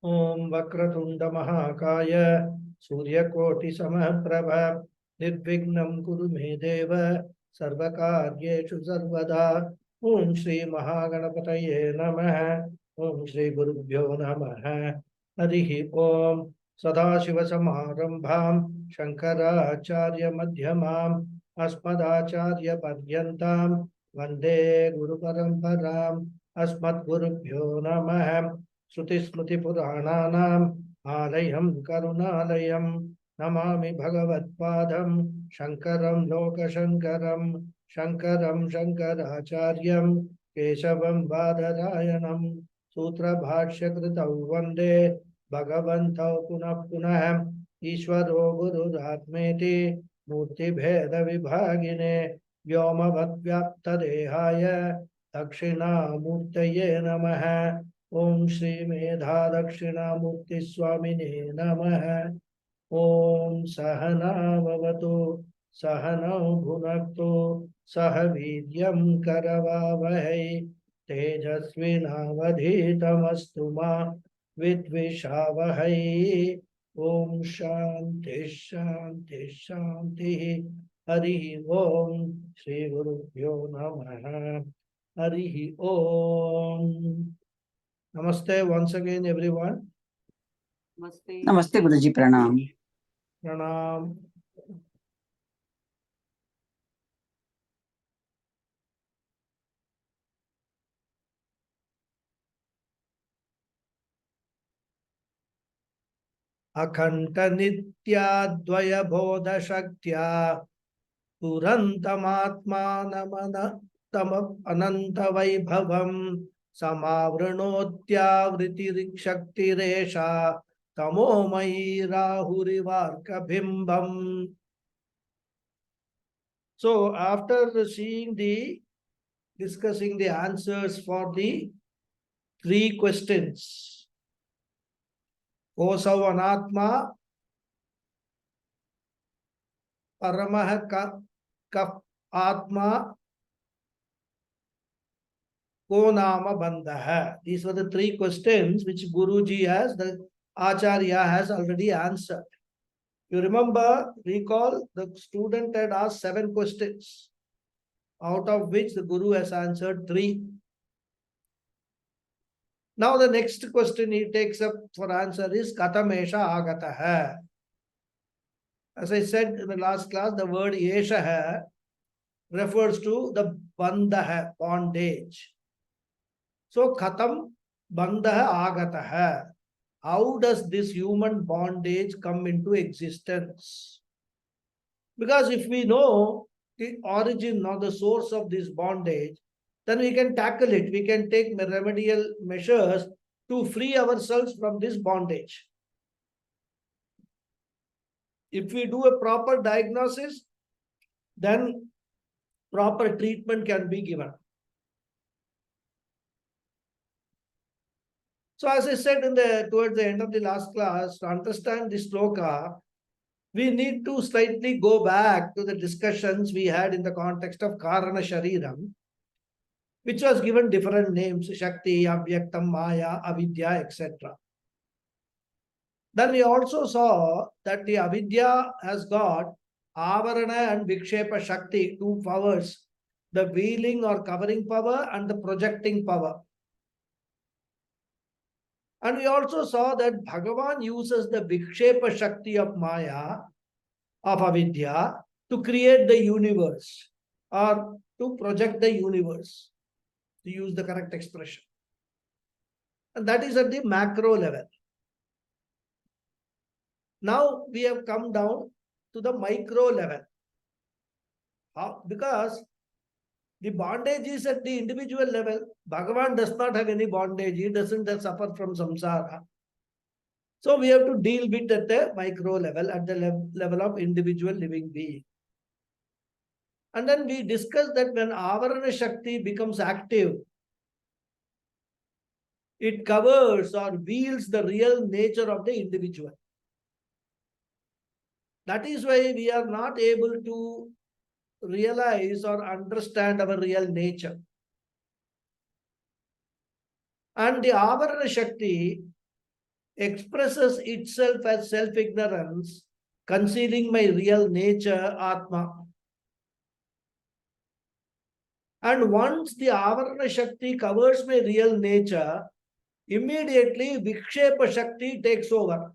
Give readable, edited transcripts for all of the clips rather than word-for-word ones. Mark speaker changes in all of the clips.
Speaker 1: Om Vakratunda Mahakaya Suryakoti Samaprabha Nirvignam Kuru Me Deva Sarvakaryeshu Sarvada Om Shri Mahaganapataye Namaha Om Shri Gurubhyo Namaha Harihi Om Sadashiva Samarambham Shankaracharya Madhyamam Asmadacharya Padyantam Vande Guru Paramparam Asmad Gurubhyo Namaha श्रुतिस्मृतिपुराणानाम् आलयं करुणालयं नमामि भगवत्पादं शङ्करं लोकशङ्करं शङ्करं शङ्कराचार्यं केशवं बादरायणं सूत्रभाष्यकृतौ वन्दे भगवन्तौ पुनः पुनः ईश्वरो गुरुरात्मेति मूर्तिभेदविभागिने व्योमवद्व्याप्तदेहाय दक्षिणामूर्तये नमः। ओम श्री मेधा दक्षिणामूर्ति स्वामिने नमः। ओम सहनाववतु सहनौ भुनक्तु सह वीर्यं करवावहै तेजस्विनावधीतमस्तु मा विद्विषावहै। ओम शांति शांति शांति। हरि ओम श्री गुरुभ्यो नमः। हरि ओम। Namaste once again, everyone.
Speaker 2: Namaste.
Speaker 3: Namaste, Guruji. Pranam.
Speaker 1: Pranam. Akhanta nitya dvaya bodha shaktya purantamatmanamana tamap ananta vaibhavam samavranotya vritirikshaktiresha tamomayi rahurivarka bimbam. So after discussing the answers for the 3 questions, Kosau Anatma, Paramah Kaf Atma, Konama Bandha. These were the 3 questions which Guruji the Acharya has already answered. You recall, the student had asked 7 questions, out of which the Guru has answered 3. Now the next question he takes up for answer is Katamesha Agataha. As I said in the last class, the word Yeshaha refers to the Bandha, bondage. So Katam Bandha Agataha. How does this human bondage come into existence? Because if we know the origin or the source of this bondage, then we can tackle it. We can take remedial measures to free ourselves from this bondage. If we do a proper diagnosis, then proper treatment can be given. So as I said towards the end of the last class, to understand this sloka, we need to slightly go back to the discussions we had in the context of Karana Shariram, which was given different names, Shakti, Avyaktam, Maya, Avidya, etc. Then we also saw that the Avidya has got Avarana and Vikshepa Shakti, 2 powers, the veiling or covering power and the projecting power. And we also saw that Bhagavan uses the Vikshepa Shakti of Maya, of Avidya, to create the universe or to project the universe, to use the correct expression. And that is at the macro level. Now we have come down to the micro level. Because the bondage is at the individual level. Bhagavan does not have any bondage. He doesn't suffer from samsara. So we have to deal with at the micro level, at the level of individual living being. And then we discussed that when Avarana Shakti becomes active, it covers or reveals the real nature of the individual. That is why we are not able to realize or understand our real nature. And the Avarana Shakti expresses itself as self-ignorance, concealing my real nature, Atma. And once the Avarana Shakti covers my real nature, immediately Vikshepa Shakti takes over.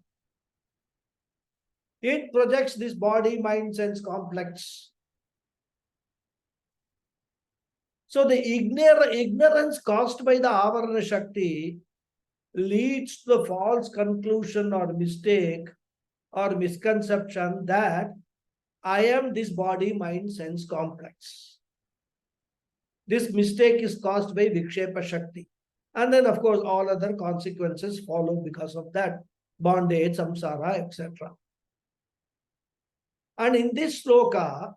Speaker 1: It projects this body, mind, sense complex. So the ignorance caused by the Avarana Shakti leads to the false conclusion or mistake or misconception that I am this body, mind, sense complex. This mistake is caused by Vikshepa Shakti. And then, of course, all other consequences follow because of that. Bondage, samsara, etc. And in this sloka,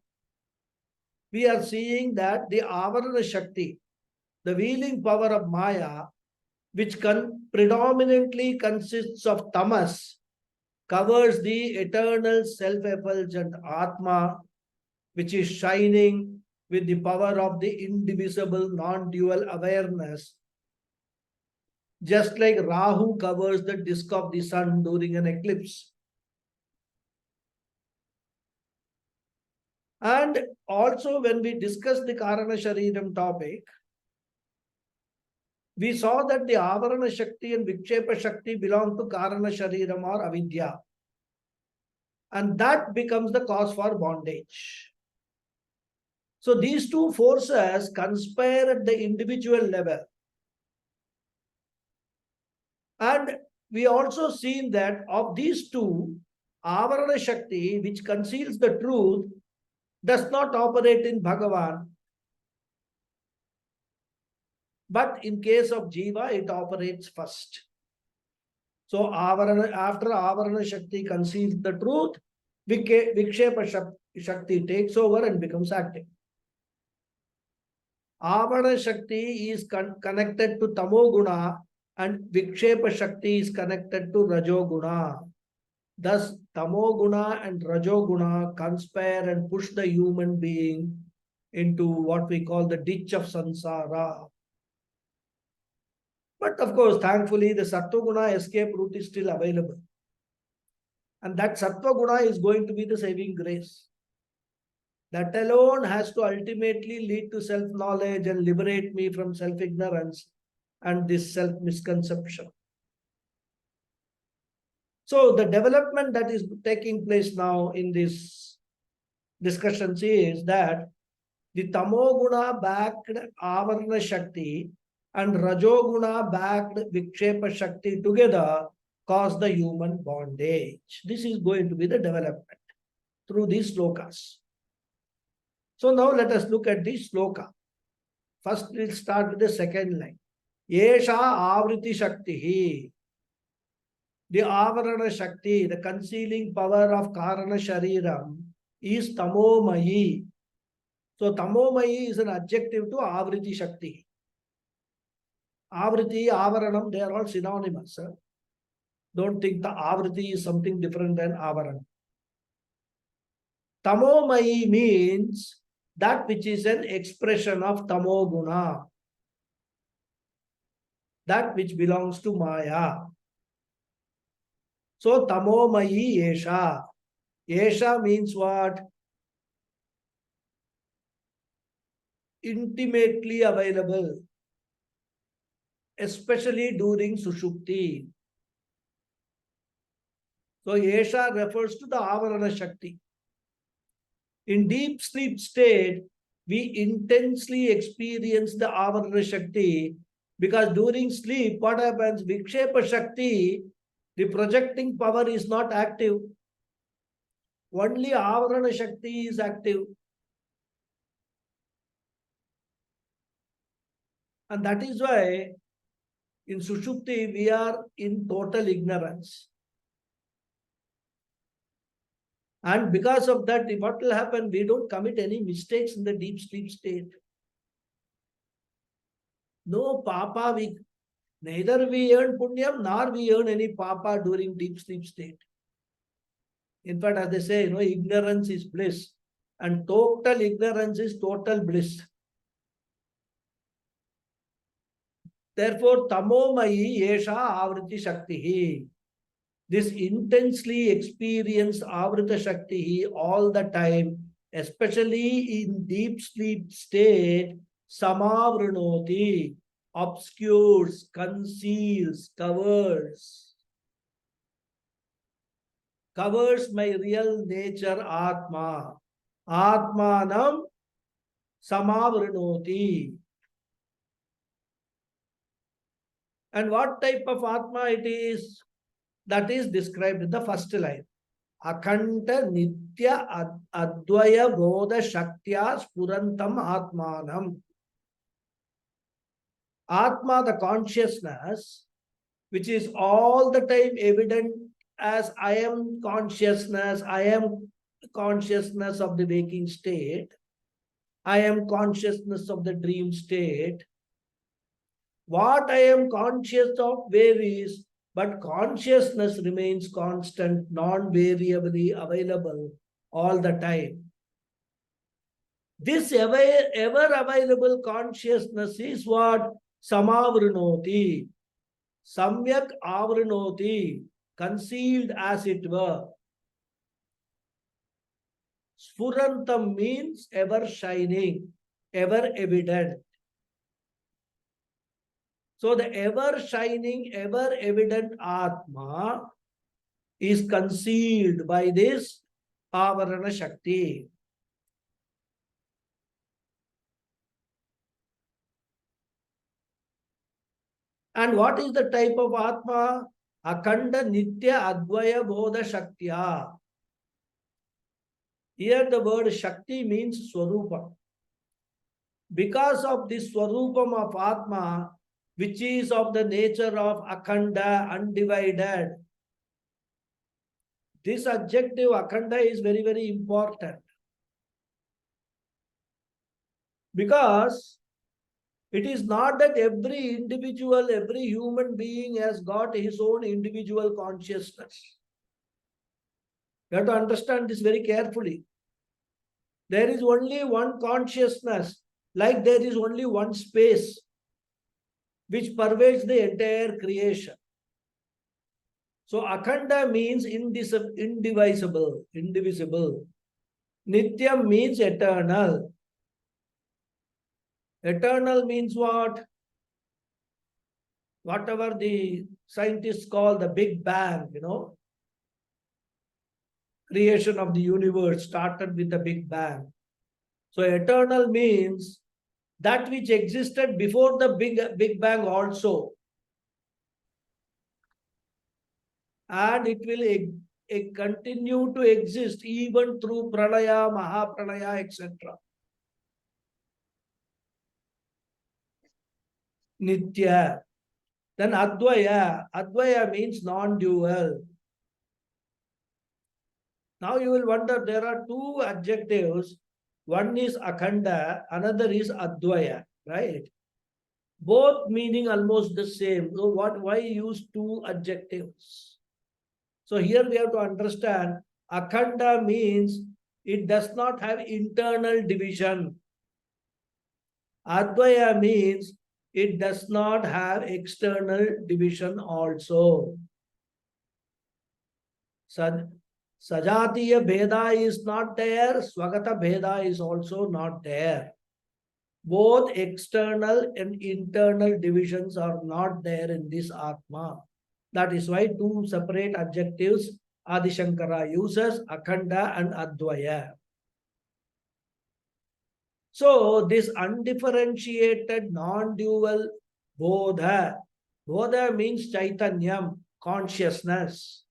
Speaker 1: we are seeing that the Avarana Shakti, the wheeling power of Maya, which predominantly consists of tamas, covers the eternal self-effulgent Atma, which is shining with the power of the indivisible non-dual awareness, just like Rahu covers the disk of the sun during an eclipse. And also when we discussed the Karana Shariram topic, we saw that the Avarana Shakti and Vikshepa Shakti belong to Karana Shariram or Avidya. And that becomes the cause for bondage. So these two forces conspire at the individual level. And we also seen that of these two, Avarana Shakti, which conceals the truth, does not operate in Bhagavan. But in case of Jiva, it operates first. So after Avarana Shakti conceals the truth, Vikshepa Shakti takes over and becomes active. Avarana Shakti is connected to Tamo Guna and Vikshepa Shakti is connected to Rajo Guna. Thus, Tamo Guna and Rajo Guna conspire and push the human being into what we call the ditch of samsara. But of course, thankfully, the Sattva Guna escape route is still available. And that Sattva Guna is going to be the saving grace. That alone has to ultimately lead to self-knowledge and liberate me from self-ignorance and this self-misconception. So the development that is taking place now in this discussion is that the Tamoguna backed Avarana Shakti and Rajoguna backed Vikshepa Shakti together cause the human bondage. This is going to be the development through these slokas. So now let us look at this sloka. First we'll start with the second line. Yesha Avriti Shakti. The Avarana Shakti, the concealing power of Karana Shariram, is Tamomayi. So Tamomayi is an adjective to Avriti Shakti. Avriti, Avaranam, they are all synonymous. Don't think the Avriti is something different than Avaranam. Tamomayi means that which is an expression of Tamoguna. That which belongs to Maya. So Tamomayi Yesha. Yesha means what? Intimately available, especially during Sushupti. So Yesha refers to the Avarana Shakti. In deep sleep state, we intensely experience the Avarana Shakti because during sleep, what happens? Vikshepa Shakti, the projecting power is not active. Only Avarana Shakti is active. And that is why in Sushupti, we are in total ignorance. And because of that, what will happen? We don't commit any mistakes in the deep sleep state. No papa, neither we earn punyam nor we earn any papa during deep sleep state. In fact, as they say, ignorance is bliss. And total ignorance is total bliss. Therefore, Tamomayi Yesha Avriti Shakti. This intensely experienced Avrita Shakti all the time, especially in deep sleep state, Samavrinoti, obscures, conceals, covers my real nature Atma. Atmanam Samavrinoti. And what type of Atma it is? That is described in the first line. Akhanda Nitya Advaya Bodha Shaktya Spurantam Atmanam. Atma, the consciousness, which is all the time evident as I am consciousness of the waking state, I am consciousness of the dream state. What I am conscious of varies, but consciousness remains constant, non-variably available all the time. This ever available consciousness is what? Samavrinoti. Samyak avrinoti. Concealed as it were. Sfurantam means ever shining, ever evident. So the ever shining, ever evident Atma is concealed by this Avarana Shakti. And what is the type of Atma? Akhanda Nitya Advaya Bodha Shaktya. Here the word Shakti means Swarupa. Because of this Swarupam of Atma, which is of the nature of Akhanda, undivided. This adjective Akhanda is very, very important. Because it is not that every individual, every human being has got his own individual consciousness. You have to understand this very carefully. There is only one consciousness, like there is only one space which pervades the entire creation. So Akhanda means indivisible. Nityam means eternal. Eternal means what? Whatever the scientists call the Big Bang, creation of the universe started with the Big Bang. So eternal means that which existed before the Big Bang also. And it will continue to exist even through Pranaya, Mahapranaya, etc. Nitya. Then Advaya. Advaya means non-dual. Now you will wonder, there are two adjectives. One is Akhanda, another is Advaya, right? Both meaning almost the same. So why use two adjectives? So here we have to understand, Akhanda means it does not have internal division. Advaya means it does not have external division also. Sajatiya Bheda is not there, Swagata Bheda is also not there. Both external and internal divisions are not there in this Atma. That is why two separate adjectives Adi Shankara uses, Akhanda and Advaya. So this undifferentiated non-dual Bodha. Bodha means Chaitanyam, consciousness.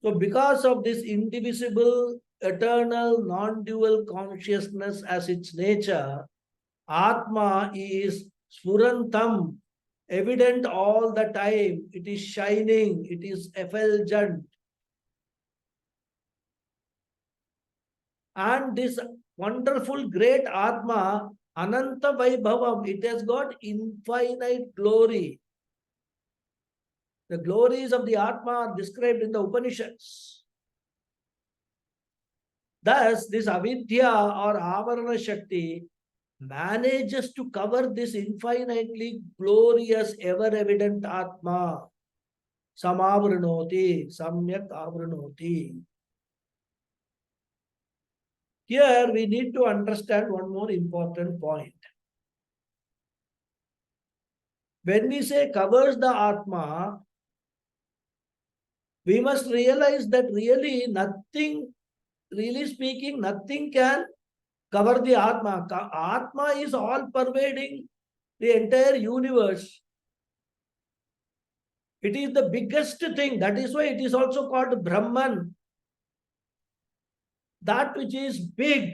Speaker 1: So because of this indivisible, eternal, non-dual consciousness as its nature, Atma is Sfurantam, evident all the time. It is shining, it is effulgent. And this wonderful great Atma, Ananta Vaibhavam, it has got infinite glory. The glories of the Atma are described in the Upanishads. Thus, this Avidya or Avarana Shakti manages to cover this infinitely glorious, ever-evident Atma. samavrinoti, samyak avrinoti. Here we need to understand one more important point. When we say covers the Atma, we must realize that really nothing, really speaking, nothing can cover the Atma. Atma is all pervading the entire universe. It is the biggest thing. That is why it is also called Brahman. That which is big.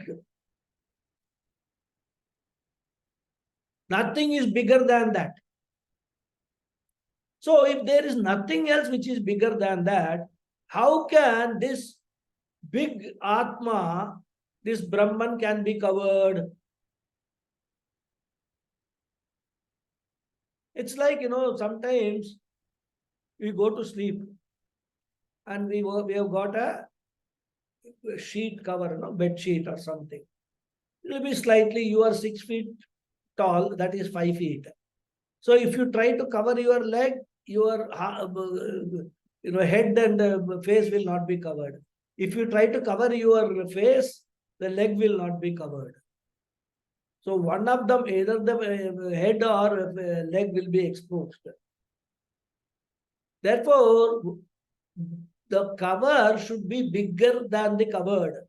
Speaker 1: Nothing is bigger than that. So if there is nothing else which is bigger than that, how can this big Atma, this Brahman can be covered? It's like, sometimes we go to sleep and we have got a sheet cover, bed sheet or something. It will be slightly, you are 6 feet tall, that is 5 feet. So if you try to cover your leg, your head and face will not be covered. If you try to cover your face, the leg will not be covered. So one of them, either the head or leg will be exposed. Therefore, the cover should be bigger than the covered.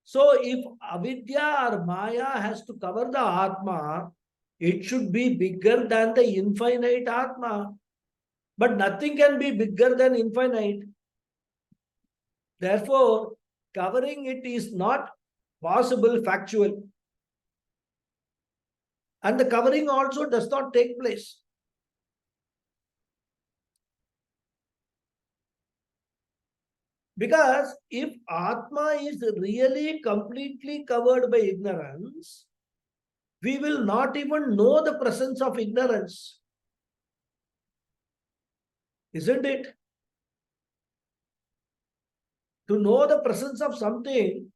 Speaker 1: So if avidya or maya has to cover the Atma, it should be bigger than the infinite Atma. But nothing can be bigger than infinite. Therefore, covering it is not possible, factual. And the covering also does not take place. Because if Atma is really completely covered by ignorance, we will not even know the presence of ignorance. Isn't it? To know the presence of something,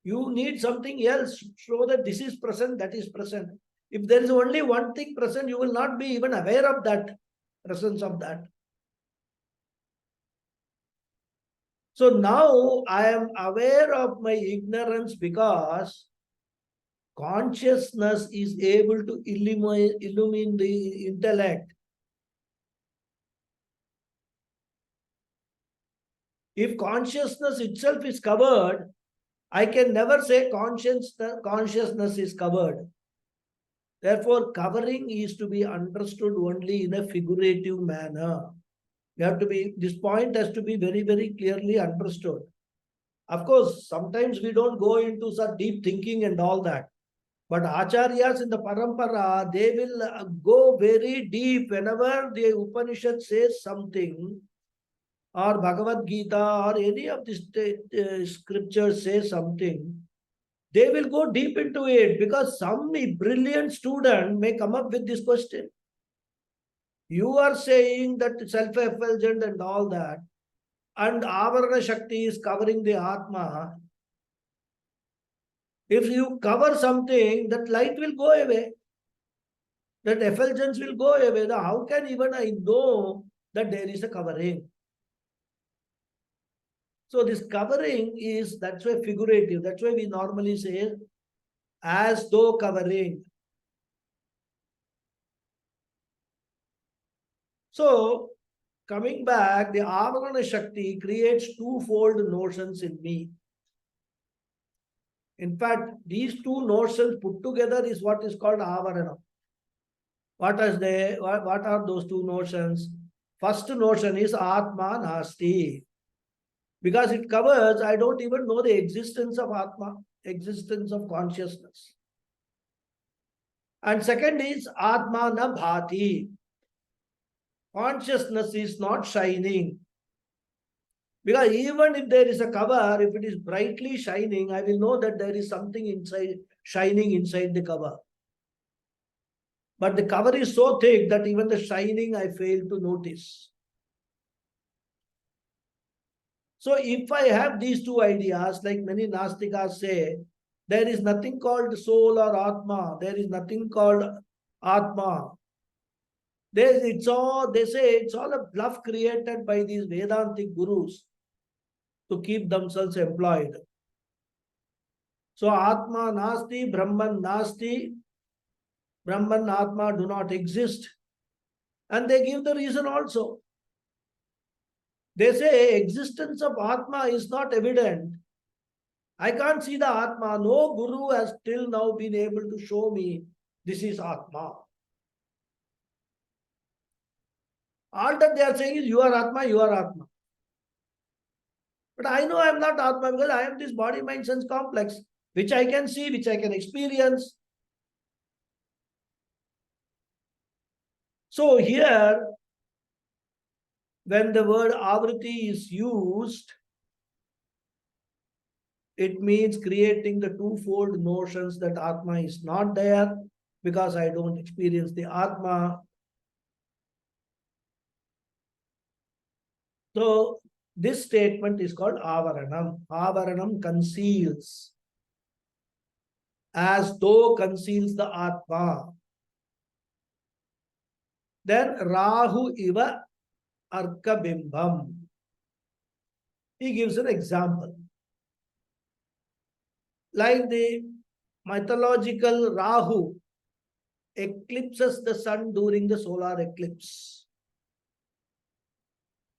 Speaker 1: you need something else to show that this is present, that is present. If there is only one thing present, you will not be even aware of that presence of that. So now I am aware of my ignorance because consciousness is able to illumine the intellect. If consciousness itself is covered, I can never say consciousness is covered. Therefore, covering is to be understood only in a figurative manner. This point has to be very, very clearly understood. Of course, sometimes we don't go into such deep thinking and all that. But Acharyas in the Parampara, they will go very deep whenever the Upanishad says something, or Bhagavad Gita, or any of the scriptures say something. They will go deep into it because some brilliant student may come up with this question. You are saying that self-effulgent and all that, and Avarana Shakti is covering the Atma. If you cover something, that light will go away. That effulgence will go away. How can even I know that there is a covering? So this covering is, that's why figurative. That's why we normally say, as though covering. So, coming back, the Avarana Shakti creates twofold notions in me. In fact, these two notions put together is what is called Avarana. What are those two notions? First notion is Atma Nasti. Because it covers, I don't even know the existence of Atma, existence of consciousness. And second is Atma na bhati. Consciousness is not shining. Because even if there is a cover, if it is brightly shining, I will know that there is something inside, shining inside the cover. But the cover is so thick that even the shining I fail to notice. So if I have these two ideas, like many Nastikas say, there is nothing called soul or Atma. There is nothing called Atma. They say it's all a bluff created by these Vedantic gurus to keep themselves employed. So Atma Nasti, Brahman Nasti, Brahman Atma do not exist. And they give the reason also. They say existence of Atma is not evident. I can't see the Atma. No guru has till now been able to show me this is Atma. All that they are saying is you are Atma, you are Atma. But I know I am not Atma because I am this body, mind, sense complex, which I can see, which I can experience. So here, when the word avriti is used, it means creating the twofold notions that Atma is not there because I don't experience the Atma. So this statement is called avaranam. Avaranam conceals, as though conceals the Atma. Then Rahu iva arkabimbam. He gives an example. Like the mythological Rahu eclipses the sun during the solar eclipse.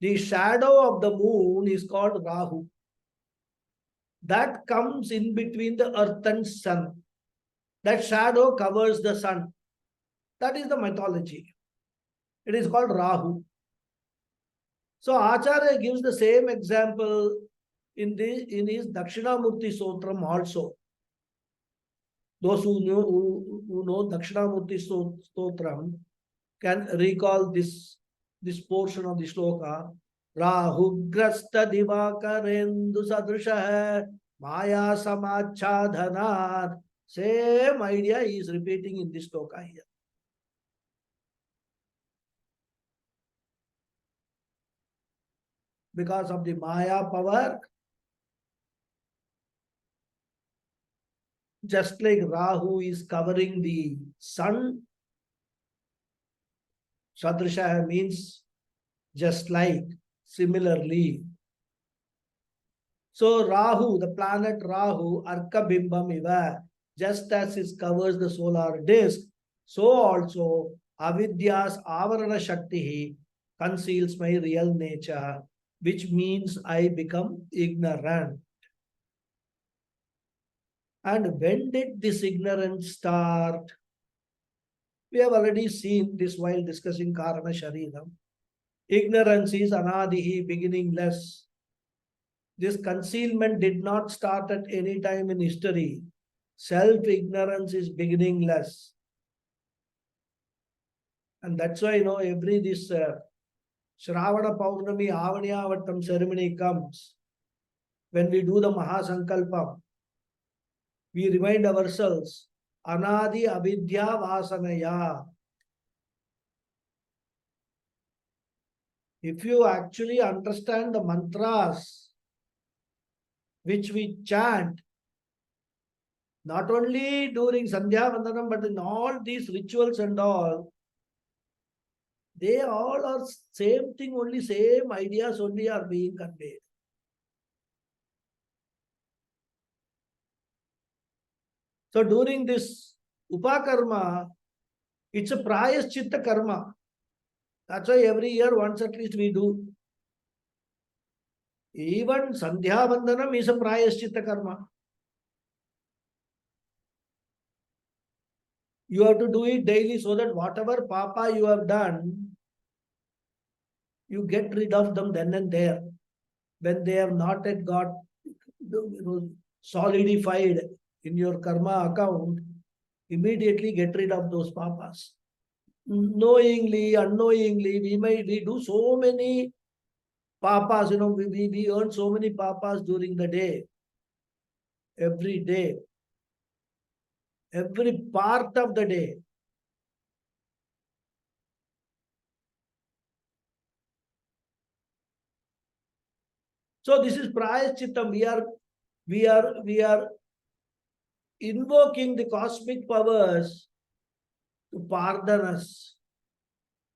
Speaker 1: The shadow of the moon is called Rahu. That comes in between the earth and sun. That shadow covers the sun. That is the mythology. It is called Rahu. So Acharya gives the same example in his Dakshinamurti Sotram also. Those who know Dakshinamurti Stotram can recall this portion of the shloka. Rahugrasta divakarendu sadrisha maya samachadhanat. Same idea he is repeating in this shloka here. Because of the maya power, just like Rahu is covering the sun, Sadrisha means just like, similarly. So Rahu, the planet Rahu, Arka Bimbam Iva, just as it covers the solar disk, so also Avidya's Avarana Shakti conceals my real nature, which means I become ignorant. And when did this ignorance start? We have already seen this while discussing Karana Shariram. Ignorance is anadihi, beginningless. This concealment did not start at any time in history. Self-ignorance is beginningless. And that's why, every this Shravana Paurnami Avaniyavattam ceremony comes. When we do the Mahasankalpam, we remind ourselves, Anadi Avidya Vasanaya. If you actually understand the mantras which we chant, not only during Sandhya Vandanam, but in all these rituals and all, they all are same thing, only same ideas only are being conveyed. So during this Upakarma, it's a Prayaschitta karma. That's why every year once at least we do. Even Sandhya Vandanam is a Prayaschitta karma. You have to do it daily so that whatever papa you have done, you get rid of them then and there. When they have not yet got solidified in your karma account, immediately get rid of those papas. Knowingly, unknowingly, we do so many papas, we earn so many papas during the day, every day, every part of the day. So this is Prayashchittam. We are invoking the cosmic powers to pardon us,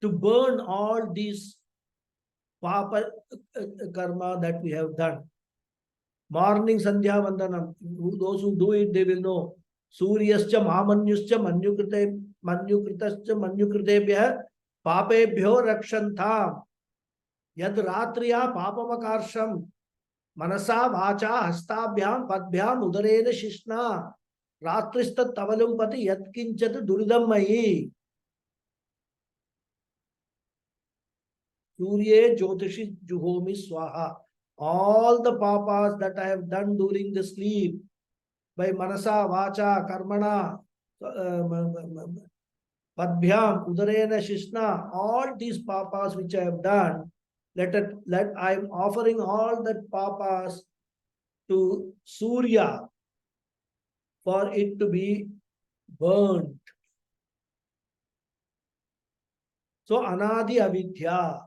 Speaker 1: to burn all these papa karma that we have done. Morning Sandhya Vandanam, those who do it, they will know. Suryascha Mamanyuscha Manyukritascha Manyukritebhya Papebhyo Rakshantam Yad Ratriya Papamakarsham Manasa Vacha Hastabhyam Padbhyam Udarena Shishna Ratrista Tavalumpati Yatkinchat Duridamayi Surye Jyotishi Juhomi Swaha. All the papas that I have done during the sleep by Manasa, Vacha, Karmana, Padbhyam, Udarena, Shishna, all these papas which I have done, let I am offering all that papas to Surya for it to be burnt. So Anadi Avidya.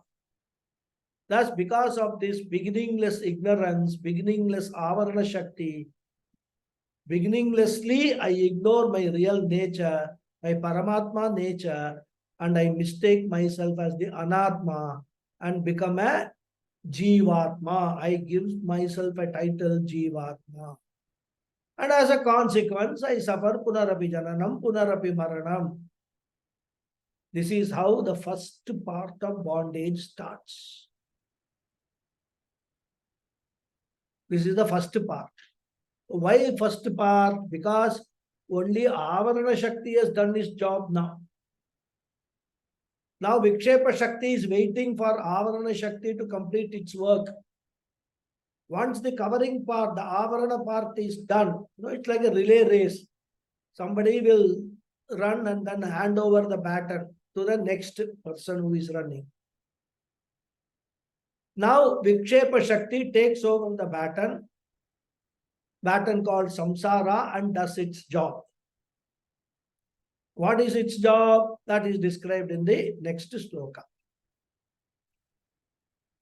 Speaker 1: Thus, because of this beginningless ignorance, beginningless avarana shakti, beginninglessly I ignore my real nature, my Paramatma nature, and I mistake myself as the Anatma and become a Jivatma. I give myself a title Jivatma. And as a consequence, I suffer Punarapi Jananam, Punarapi Maranam. This is how the first part of bondage starts. This is the first part. Why first part? Because only Avarana Shakti has done its job now. Now Vikshepa Shakti is waiting for Avarana Shakti to complete its work. Once the covering part, the Avarana part is done, it's like a relay race. Somebody will run and then hand over the baton to the next person who is running. Now Vikshepa Shakti takes over the baton called samsara, and does its job. What is its job? That is described in the next sloka.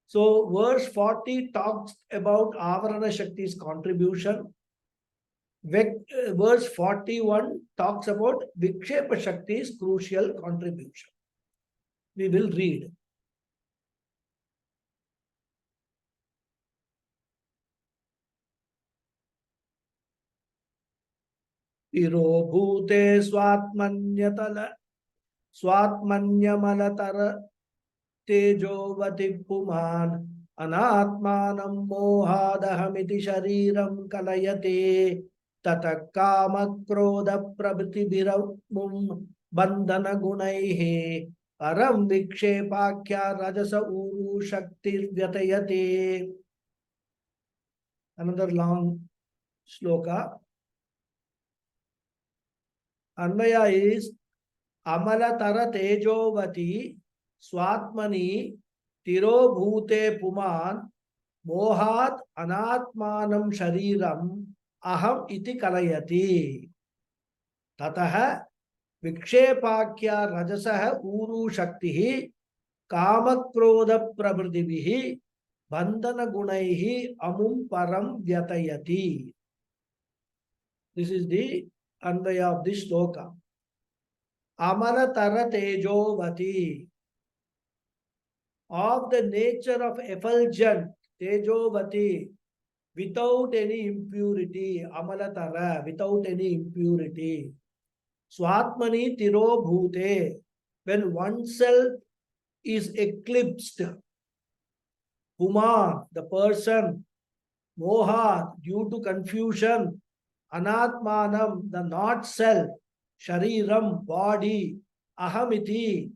Speaker 1: So verse 40 talks about Avarana Shakti's contribution. Verse 41 talks about Vikshepa Shakti's crucial contribution. We will read. Iro bhute swatmanyamalatar tejovati puman anatmanam mohadahamiti shariram kalayate tatakama-krodha prabhitibhiramum bandhana gunaihe param vikshepakya rajasa uru shaktir vyatayate. Another long sloka. Anvaya is Amalatara Tejovati Swatmani Tiro Bhute Puman Mohat Anatmanam Shariram Aham Iti Kalayati Tataha Vikshepakya Rajasaha Uru Shaktihi Kamakrodha Prabhridivihi Bandhana Gunaihi Amum Param Vyatayati. This is the Anvaya of this sloka. Amalatara Tejovati, of the nature of effulgent, Tejovati, without any impurity, Amalatara, without any impurity. Swatmani Tiro Bhute, when oneself is eclipsed. Puma, the person. Moha, due to confusion. Anatmanam, the not self. Shariram, body. Ahamiti,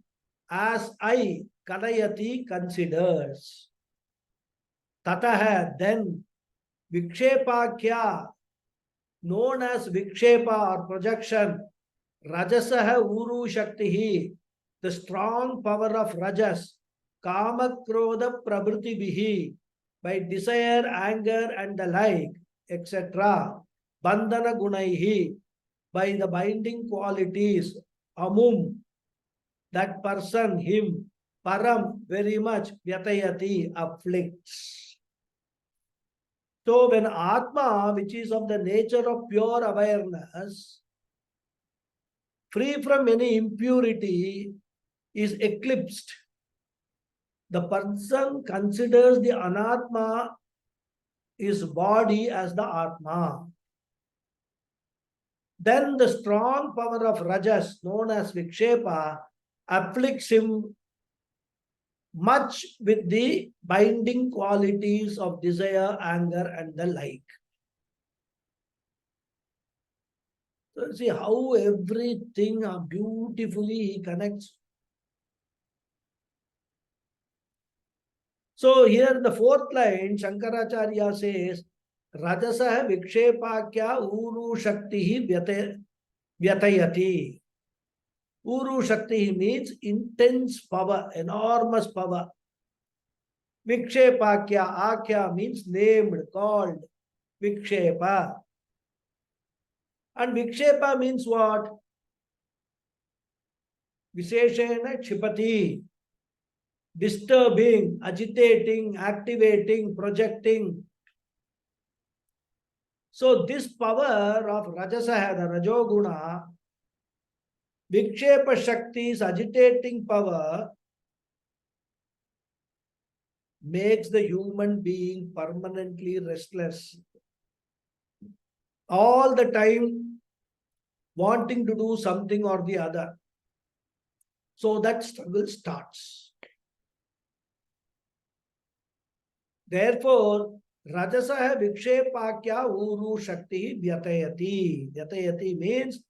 Speaker 1: as I. Kalayati, considers. Tataha, then. Vikshepakya, known as Vikshepa or projection. Rajasaha Uru Shaktihi, the strong power of Rajas. Kamakrodha Prabhritibihi, by desire, anger and the like, etc. Bandhana Gunaihi, by the binding qualities. Amum, that person, him. Param, very much. Vyatayati, afflicts. So when Atma, which is of the nature of pure awareness, free from any impurity, is eclipsed. The person considers the anatma, his body, as the atma. Then the strong power of rajas, known as vikshepa, afflicts him much with the binding qualities of desire, anger, and the like. So see how everything beautifully he connects. So here in the fourth line, Shankaracharya says, Rajasah vikshepakya uru shakti vyatayati. Uru shakti means intense power, enormous power. Vikshepakya, akya means named, called. Vikshepa. And vikshepa means what? Visheshena chipati. Disturbing, agitating, activating, projecting. So this power of Rajasa, the Rajoguna, Vikshepa Shakti's agitating power makes the human being permanently restless. All the time wanting to do something or the other. So that struggle starts. Therefore, Rajasa Vikshepakya Uru Shakti Vyatayati. Vyatayati means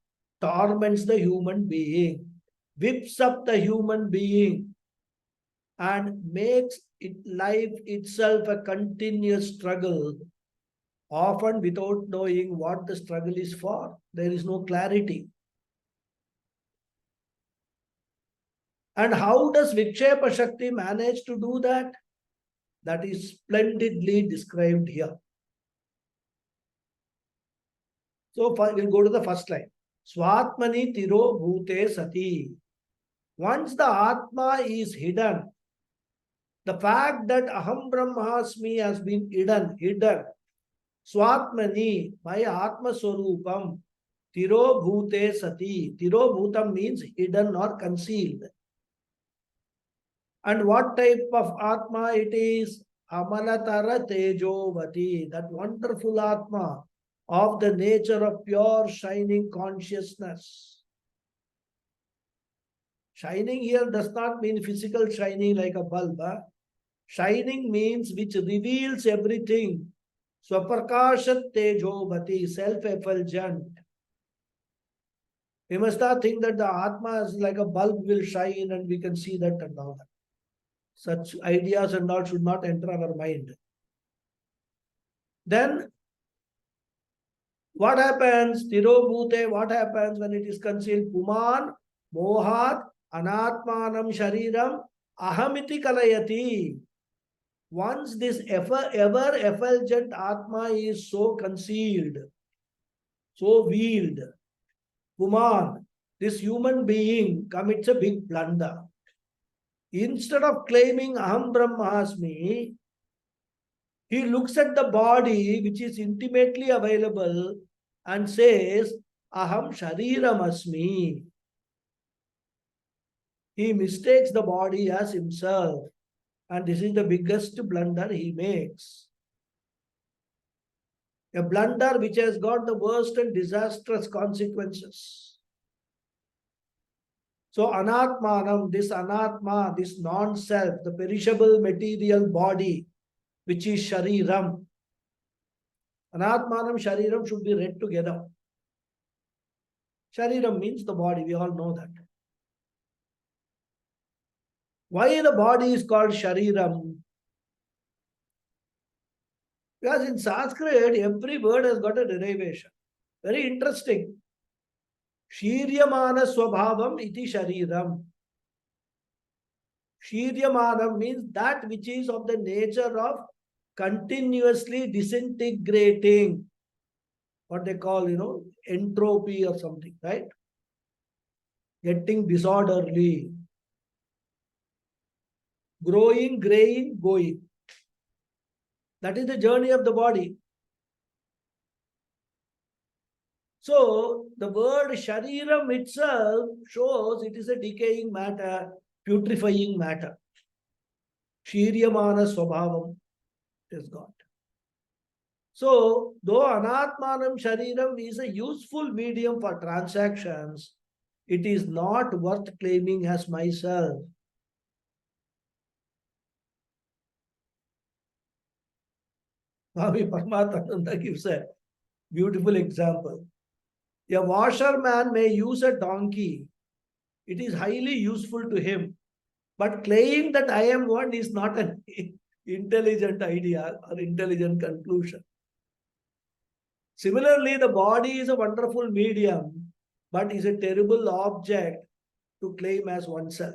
Speaker 1: torments the human being, whips up the human being, and makes life itself a continuous struggle, often without knowing what the struggle is for. There is no clarity. And how does Vikshepa Shakti manage to do that? That is splendidly described here. So we'll go to the first line. Swatmani tiro bhute sati. Once the Atma is hidden, the fact that Aham Brahmasmi has been hidden. Swatmani, my Atma Swarupam, tiro bhute sati. Tiro bhutam means hidden or concealed. And what type of Atma it is? Amalatara Tejovati, that wonderful Atma of the nature of pure shining consciousness. Shining here does not mean physical shining like a bulb. Shining means which reveals everything. Swaprakashat Tejovati, self-effulgent. We must not think that the Atma is like a bulb will shine and we can see that and all that. Such ideas and all should not enter our mind. Then, what happens? Tirobhute, what happens when it is concealed? Puman, mohat, anatmanam shariram, ahamiti kalayati. Once this ever effulgent Atma is so concealed, so veiled, Puman, this human being commits a big blunder. Instead of claiming Aham Brahmasmi, he looks at the body which is intimately available and says, Aham Shariram Asmi. He mistakes the body as himself. And this is the biggest blunder he makes. A blunder which has got the worst and disastrous consequences. So Anatmanam, this Anatma, this non-self, the perishable material body, which is Shariram. Anatmanam, Shariram should be read together. Shariram means the body, we all know that. Why the body is called Shariram? Because in Sanskrit, every word has got a derivation. Very interesting. Shiryamana Swabhavam iti Shariram. Shiryamanam means that which is of the nature of continuously disintegrating. What they call, entropy or something, right? Getting disorderly. Growing, graying, going. That is the journey of the body. So, the word Shariram itself shows it is a decaying matter, putrefying matter. Shiryamana swabhavam is God. So, though anatmanam shariram is a useful medium for transactions, it is not worth claiming as myself. Swami Paramahansa gives a beautiful example. A washerman may use a donkey. It is highly useful to him. But claiming that I am one is not an intelligent idea or intelligent conclusion. Similarly, the body is a wonderful medium, but is a terrible object to claim as oneself.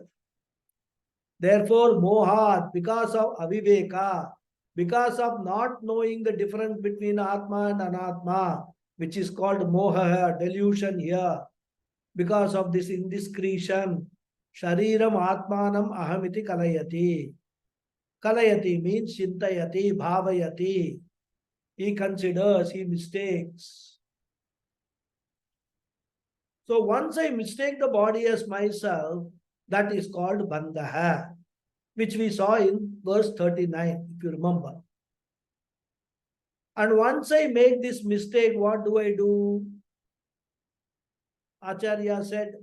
Speaker 1: Therefore, mohat, because of aviveka, because of not knowing the difference between Atma and Anatma, which is called moha, delusion here, because of this indiscretion, shariram atmanam ahamiti kalayati. Kalayati means chintayati, bhavayati. He considers, he mistakes. So once I mistake the body as myself, that is called bandha, which we saw in verse 39, if you remember. And once I make this mistake, what do? Acharya said,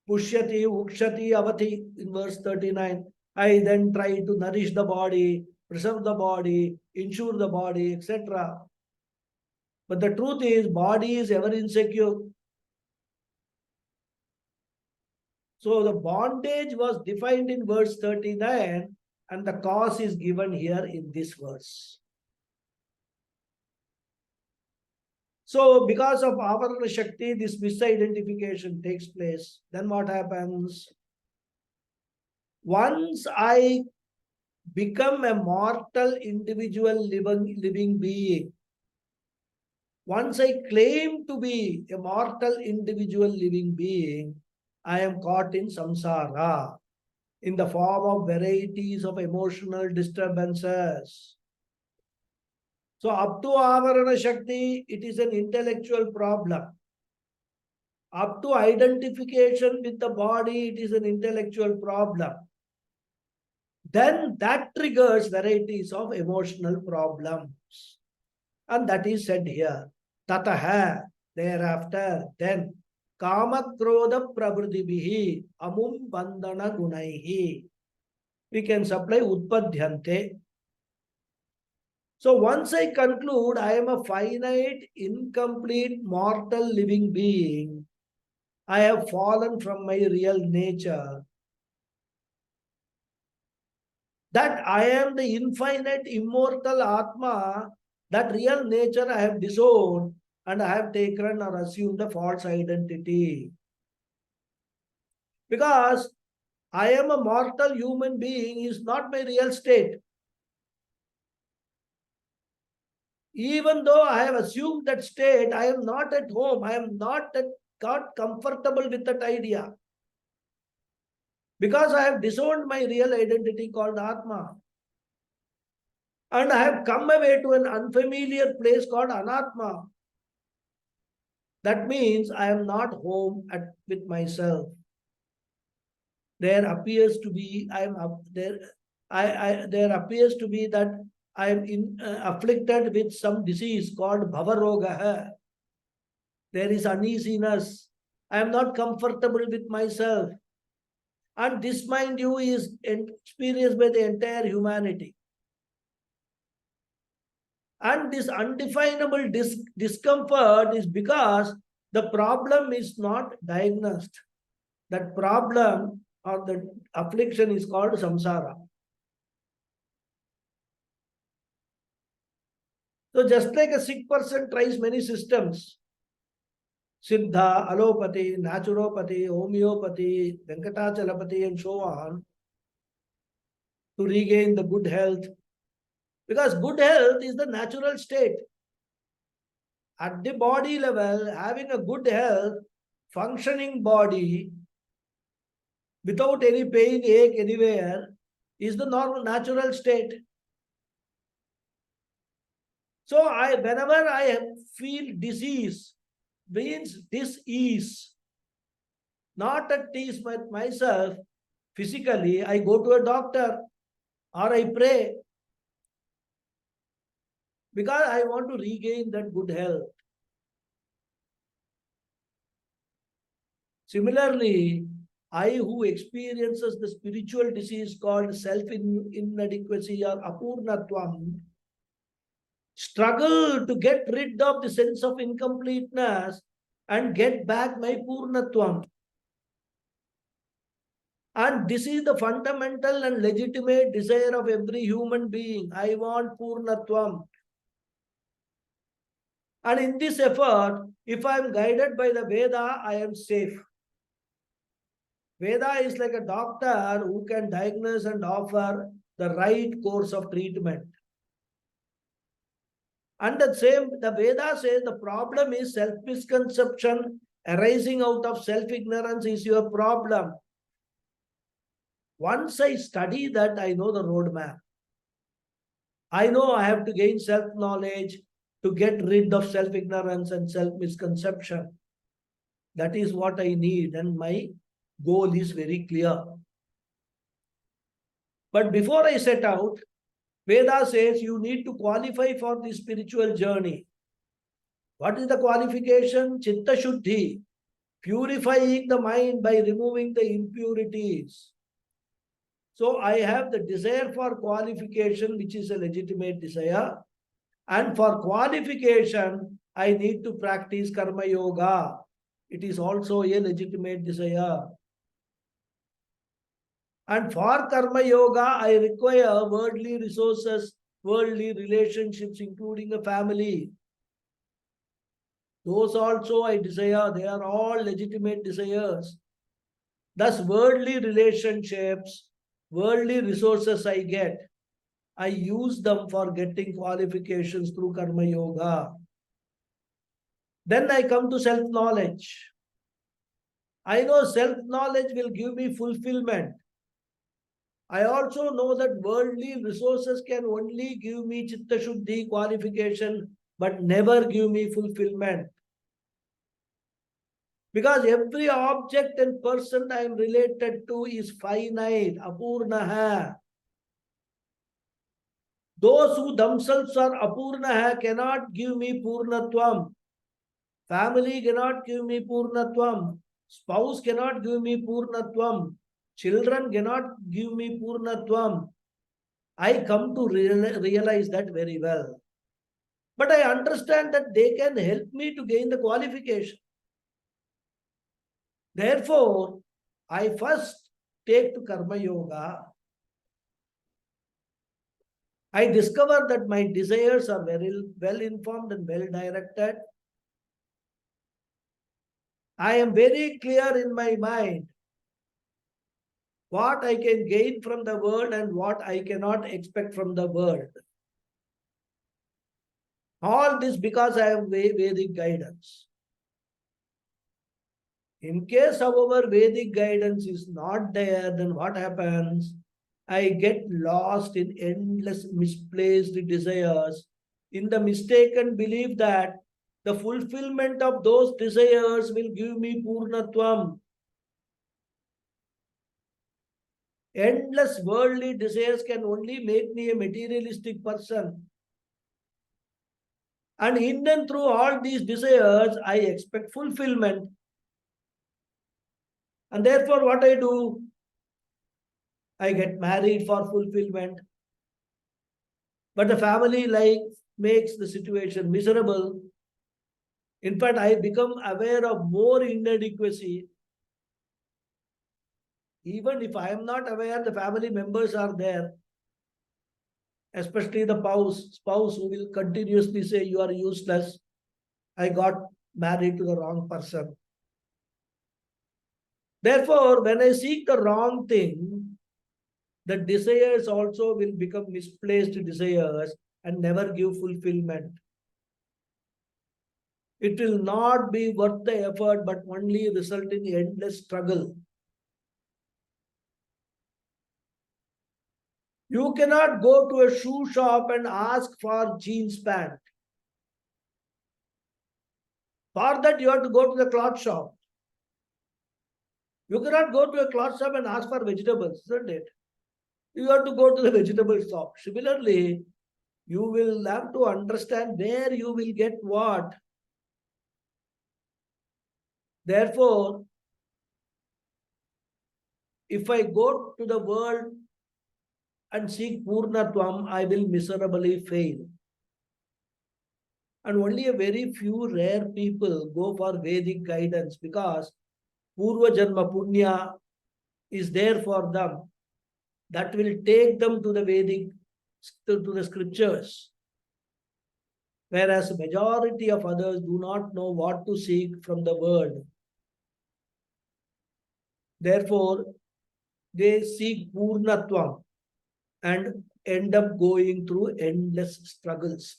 Speaker 1: Pushyati, Ukshati, Avati in verse 39. I then try to nourish the body, preserve the body, insure the body, etc. But the truth is, body is ever insecure. So the bondage was defined in verse 39 and the cause is given here in this verse. So because of Avarana Shakti, this misidentification takes place. Then what happens? Once I become a mortal individual living being, once I claim to be a mortal individual living being, I am caught in samsara in the form of varieties of emotional disturbances. So up to Avarana Shakti, it is an intellectual problem. Up to identification with the body, it is an intellectual problem. Then that triggers varieties of emotional problems. And that is said here. Tataha, thereafter, then, kama krodha pravridibihi amum bandhana gunaihi. We can supply utpadhyante. So once I conclude I am a finite, incomplete, mortal living being, I have fallen from my real nature. That I am the infinite, immortal Atma, that real nature I have disowned and I have taken or assumed a false identity. Because I am a mortal human being is not my real state. Even though I have assumed that state, I am not at home. I am not got comfortable with that idea. Because I have disowned my real identity called Atma. And I have come away to an unfamiliar place called Anatma. That means I am not home with myself. There appears to be, there appears to be that I am afflicted with some disease called Bhavaroga. There is uneasiness. I am not comfortable with myself. And this, mind you, is experienced by the entire humanity. And this undefinable discomfort is because the problem is not diagnosed. That problem or the affliction is called samsara. So just like a sick person tries many systems, Siddha, allopathy, naturopathy, homeopathy, Venkatachalapathy and so on, to regain the good health. Because good health is the natural state. At the body level, having a good health, functioning body, without any pain, ache anywhere, is the normal, natural state. So whenever I feel disease, means dis-ease, not at ease with myself, physically, I go to a doctor or I pray because I want to regain that good health. Similarly, I who experiences the spiritual disease called self-inadequacy or apurnatvam struggle to get rid of the sense of incompleteness and get back my purnatvam. And this is the fundamental and legitimate desire of every human being. I want purnatvam. And in this effort, if I am guided by the Veda, I am safe. Veda is like a doctor who can diagnose and offer the right course of treatment. And the Veda says the problem is self-misconception arising out of self-ignorance is your problem. Once I study that, I know the roadmap. I know I have to gain self-knowledge to get rid of self-ignorance and self-misconception. That is what I need, and my goal is very clear. But before I set out, Veda says you need to qualify for the spiritual journey. What is the qualification? Chitta Shuddhi, purifying the mind by removing the impurities. So I have the desire for qualification, which is a legitimate desire. And for qualification, I need to practice Karma Yoga. It is also a legitimate desire. And for Karma Yoga, I require worldly resources, worldly relationships, including a family. Those also I desire. They are all legitimate desires. Thus, worldly relationships, worldly resources I get, I use them for getting qualifications through Karma Yoga. Then I come to self-knowledge. I know self-knowledge will give me fulfillment. I also know that worldly resources can only give me Chitta Shuddhi qualification, but never give me fulfillment. Because every object and person I am related to is finite, apurnaha. Those who themselves are apurnaha cannot give me purnatvam. Family cannot give me purnatvam. Spouse cannot give me purnatvam. Children cannot give me purnatvam. I come to realize that very well. But I understand that they can help me to gain the qualification. Therefore, I first take to Karma Yoga. I discover that my desires are very well informed and well directed. I am very clear in my mind what I can gain from the world and what I cannot expect from the world. All this because I have Vedic guidance. In case, however, Vedic guidance is not there, then what happens? I get lost in endless misplaced desires, in the mistaken belief that the fulfillment of those desires will give me purnatvam. Endless worldly desires can only make me a materialistic person. And in and through all these desires, I expect fulfillment. And therefore, what I do? I get married for fulfillment. But the family life makes the situation miserable. In fact, I become aware of more inadequacy. Even if I am not aware, the family members are there. Especially the spouse who will continuously say, you are useless. I got married to the wrong person. Therefore, when I seek the wrong thing, the desires also will become misplaced desires and never give fulfillment. It will not be worth the effort, but only result in endless struggle. You cannot go to a shoe shop and ask for jeans pant. For that, you have to go to the cloth shop. You cannot go to a cloth shop and ask for vegetables, isn't it? You have to go to the vegetable shop. Similarly, you will have to understand where you will get what. Therefore, if I go to the world and seek Purnatvam, I will miserably fail. And only a very few rare people go for Vedic guidance because Purva Janma Punya is there for them. That will take them to the Vedic, to the scriptures. Whereas majority of others do not know what to seek from the world. Therefore, they seek Purnatvam and end up going through endless struggles.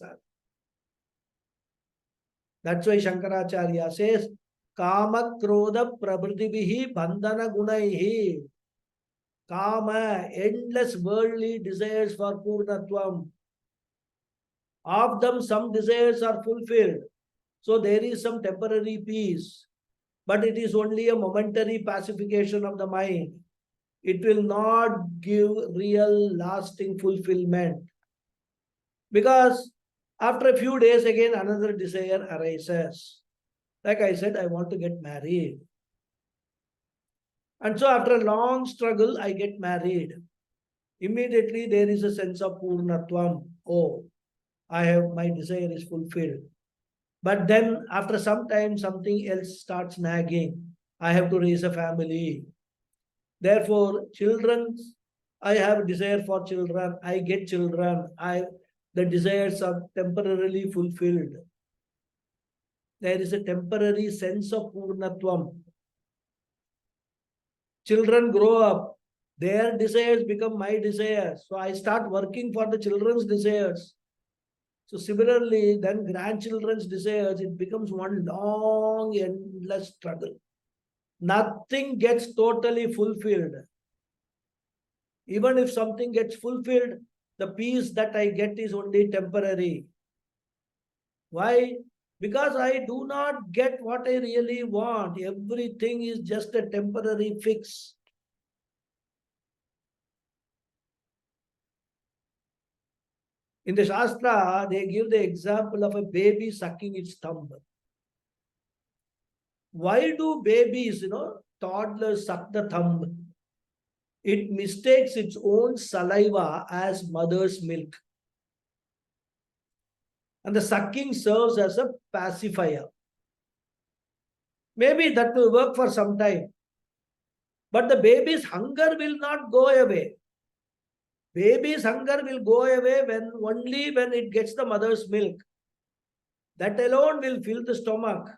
Speaker 1: That's why Shankaracharya says, Kama Krodha Prabhutibihi Bandhana Gunaihi. Kama, endless worldly desires for Purnatvam. Of them, some desires are fulfilled. So there is some temporary peace. But it is only a momentary pacification of the mind. It will not give real lasting fulfillment. Because after a few days, again, another desire arises. Like I said, I want to get married. And so after a long struggle, I get married. Immediately there is a sense of Purnatvam. Oh, my desire is fulfilled. But then after some time, something else starts nagging. I have to raise a family. Therefore, I have desire for children. I get children. The desires are temporarily fulfilled. There is a temporary sense of Purnatvam. Children grow up. Their desires become my desires. So I start working for the children's desires. So similarly, then grandchildren's desires, it becomes one long, endless struggle. Nothing gets totally fulfilled. Even if something gets fulfilled, the peace that I get is only temporary. Why? Because I do not get what I really want. Everything is just a temporary fix. In the Shastra, they give the example of a baby sucking its thumb. Why do babies, toddlers suck the thumb? It mistakes its own saliva as mother's milk. And the sucking serves as a pacifier. Maybe that will work for some time. But the baby's hunger will not go away. Baby's hunger will go away only when it gets the mother's milk. That alone will fill the stomach.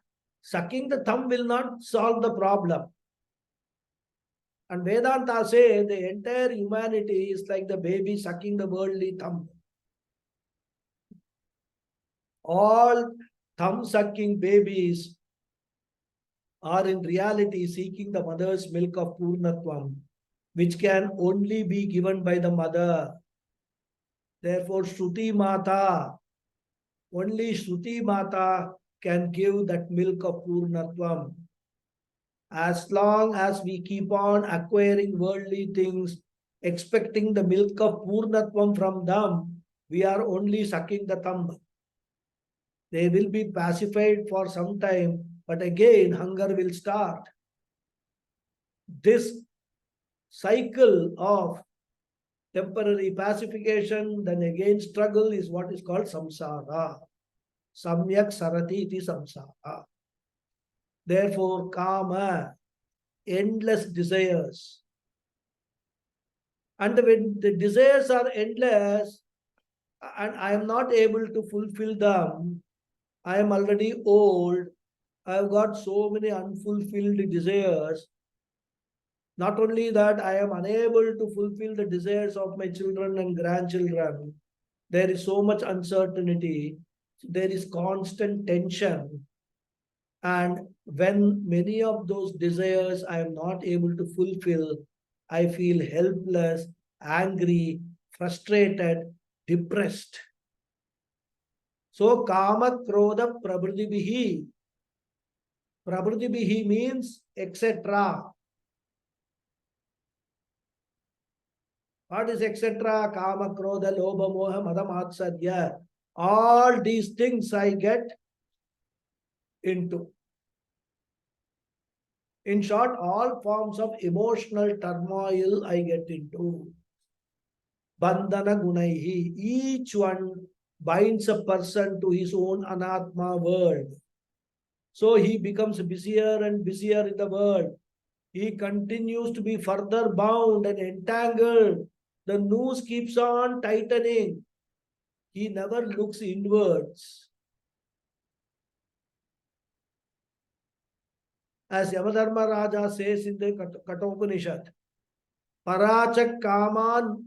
Speaker 1: Sucking the thumb will not solve the problem. And Vedanta say the entire humanity is like the baby sucking the worldly thumb. All thumb-sucking babies are in reality seeking the mother's milk of Purnatvam, which can only be given by the mother. Therefore, Shruti Mata, only Shruti Mata can give that milk of Purnatvam. As long as we keep on acquiring worldly things, expecting the milk of Purnatvam from them, we are only sucking the thumb. They will be pacified for some time, but again hunger will start. This cycle of temporary pacification, then again struggle is what is called samsara. Samyak sarati iti samsara. Therefore, kama, endless desires. And when the desires are endless and I am not able to fulfill them, I am already old, I have got so many unfulfilled desires. Not only that, I am unable to fulfill the desires of my children and grandchildren. There is so much uncertainty. There is constant tension. And when many of those desires I am not able to fulfill, I feel helpless, angry, frustrated, depressed. So, kama krodha prabhutibihi. Prabhutibihi means etc. What is etc.? Kama, Krodha, Lobha, Moha, Mada, Matsarya. All these things I get into. In short, all forms of emotional turmoil I get into. Bandhana Gunaihi. Each one binds a person to his own Anatma world. So he becomes busier and busier in the world. He continues to be further bound and entangled. The noose keeps on tightening. He never looks inwards. As Yamadharma Raja says in the Kathopanishad, Parachak Kaman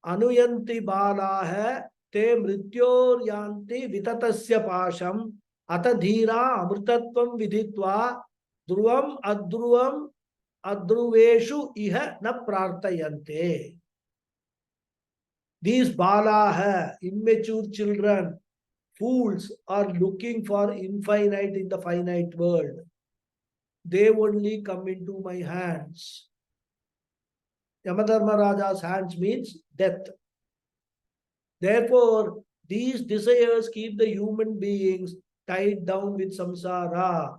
Speaker 1: Anuyanti Balaha Te Mrityoryanti Vitatasya Pasham Atadhira Amrutatvam Vidhitva Dhruvam Adhruvam Adhruveshu Iha Na Prartayante. These Balaha, immature children, fools, are looking for infinite in the finite world. They only come into my hands. Yamadharma Raja's hands means death. Therefore, these desires keep the human beings tied down with samsara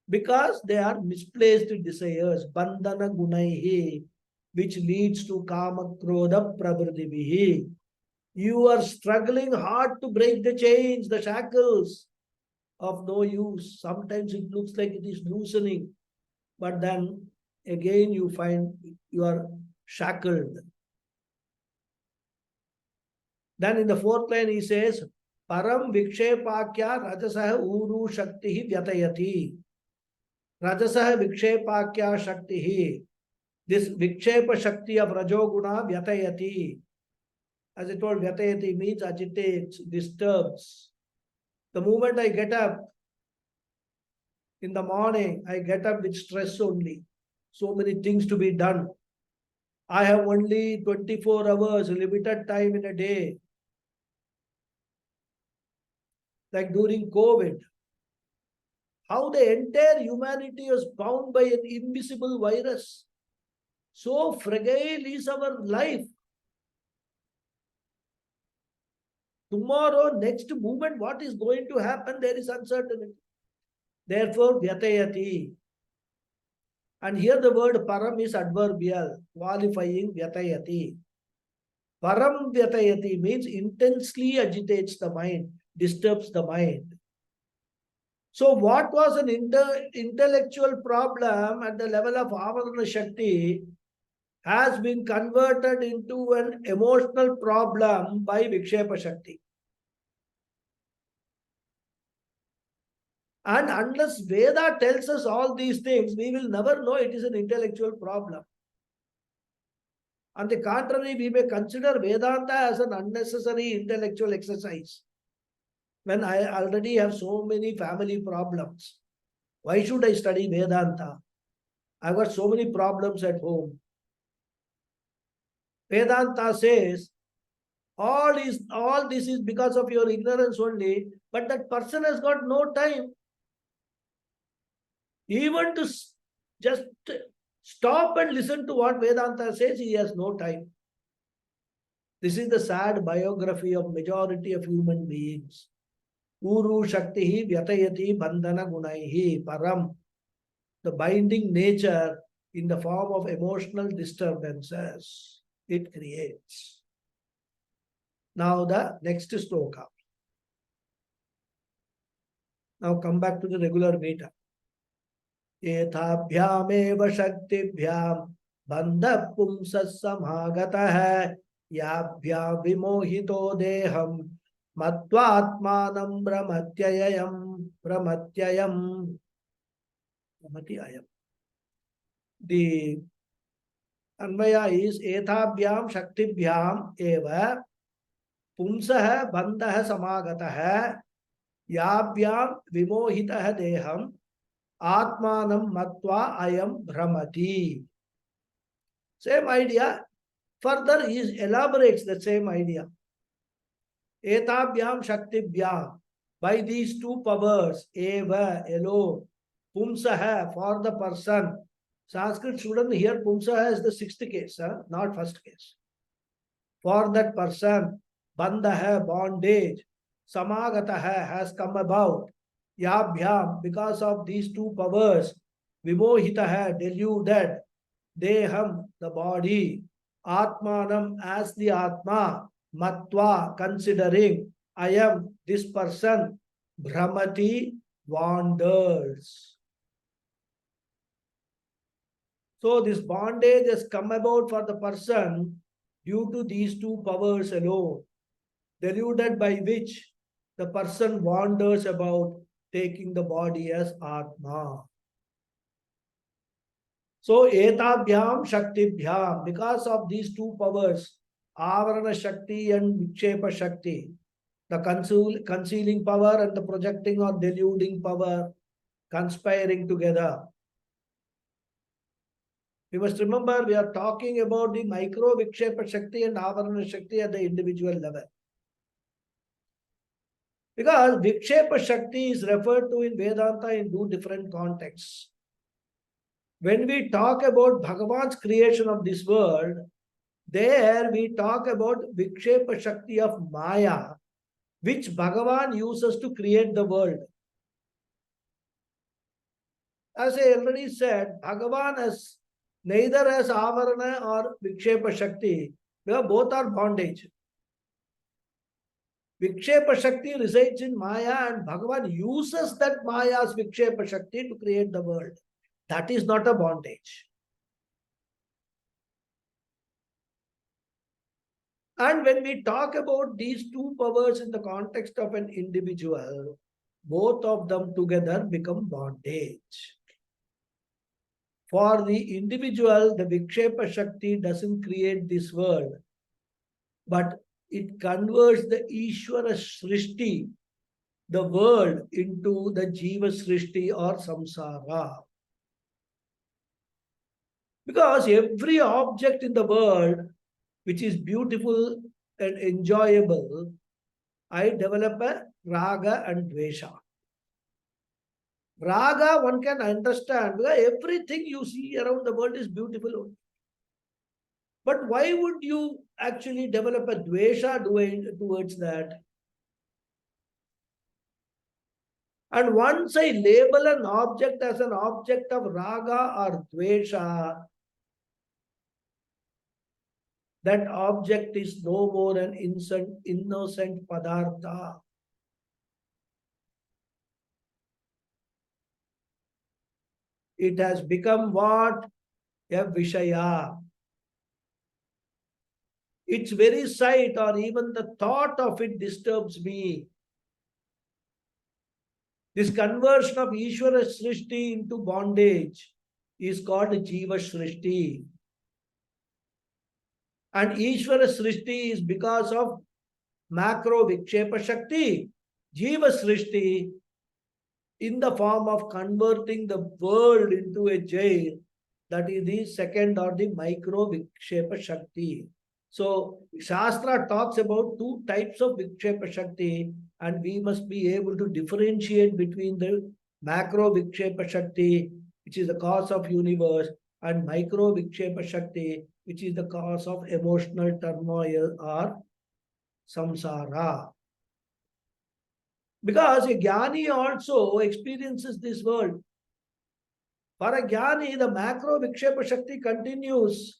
Speaker 1: because they are misplaced desires, bandhana gunaihi, which leads to kama krodha pravridivihi. You are struggling hard to break the chains, the shackles, of no use. Sometimes it looks like it is loosening, but then again you find you are shackled. Then in the fourth line he says, Param vikshepakya rajasah uru shakti vyatayati. Rajasah vikshepakya shakti. This vikshepa shakti of rajoguna vyatayati. As I told, vyatayati means agitates, disturbs. The moment I get up in the morning, I get up with stress only. So many things to be done. I have only 24 hours, limited time in a day. Like during COVID, how the entire humanity is bound by an invisible virus. So fragile is our life. Tomorrow, next moment, what is going to happen? There is uncertainty. Therefore, vyatayati. And here the word param is adverbial, qualifying vyatayati. Param vyatayati means intensely agitates the mind, disturbs the mind. So what was an intellectual problem at the level of Avarana Shakti has been converted into an emotional problem by Vikshepa Shakti. And unless Veda tells us all these things, we will never know it is an intellectual problem. On the contrary, we may consider Vedanta as an unnecessary intellectual exercise. When I already have so many family problems, why should I study Vedanta? I've got so many problems at home. Vedanta says, all this is because of your ignorance only, but that person has got no time even to just stop and listen to what Vedanta says. He has no time. This is the sad biography of majority of human beings. Uru Shakti Vyatayati Bandhana Gunaihi Param. The binding nature in the form of emotional disturbances it creates. Now the next sloka. Now come back to the regular meter. एताभ्यामेव शक्तिभ्यां बंध पुंस समागतः याभ्यां विमोहितो देहं मत्वात्मानं भ्रमत्ययम् भ्रमत्ययम्. The अन्वया is एताभ्यां शक्तिभ्यां एव पुंसः बंधः समागतः याभ्यां विमोहितः देहं Atmanam matva ayam brahmati. Same idea. Further, he elaborates the same idea. Etabhyam shaktibhyam. By these two powers, eva, alone, pumsaha, for the person, Sanskrit student here, Pumsa is the sixth case, not first case. For that person, bandha hai, bondage, samagata hai, has come about. Yabhyam, because of these two powers, vimohita hai, deluded, deham, the body, atmanam, as the atma, matva, considering, I am this person, Brahmati, wanders. So this bondage has come about for the person due to these two powers alone, deluded by which the person wanders about taking the body as Atma. So etabhyam shaktibhyam, because of these two powers, Avarana Shakti and Vikshepa Shakti, the concealing power and the projecting or deluding power conspiring together. We must remember we are talking about the micro Vikshepa Shakti and Avarana Shakti at the individual level. Because Vikshepa Shakti is referred to in Vedanta in two different contexts. When we talk about Bhagavan's creation of this world, there we talk about Vikshepa Shakti of Maya, which Bhagavan uses to create the world. As I already said, Bhagavan has neither as Avarana or Vikshepa Shakti, because both are bondage. Vikshepa Shakti resides in Maya and Bhagavan uses that Maya's Vikshepa Shakti to create the world. That is not a bondage. And when we talk about these two powers in the context of an individual, both of them together become bondage. For the individual, the Vikshepa Shakti doesn't create this world, but it converts the Ishvara Srishti, the world, into the Jiva Srishti or Samsara. Because every object in the world which is beautiful and enjoyable, I develop a raga and dvesha. Raga one can understand because everything you see around the world is beautiful. But why would you actually develop a dvesha towards that? And once I label an object as an object of raga or dvesha, that object is no more an innocent padartha. It has become what? A vishaya. Its very sight or even the thought of it disturbs me. This conversion of Ishvara Srishti into bondage is called Jiva Srishti. And Ishvara Srishti is because of macro Vikshepa Shakti. Jiva Srishti in the form of converting the world into a jail, that is the second or the micro Vikshepa Shakti. So Shastra talks about two types of Vikshepa Shakti, and we must be able to differentiate between the macro Vikshepa Shakti, which is the cause of universe, and micro Vikshepa Shakti, which is the cause of emotional turmoil or samsara. Because a Jnani also experiences this world. For a Jnani, the macro Vikshepa Shakti continues.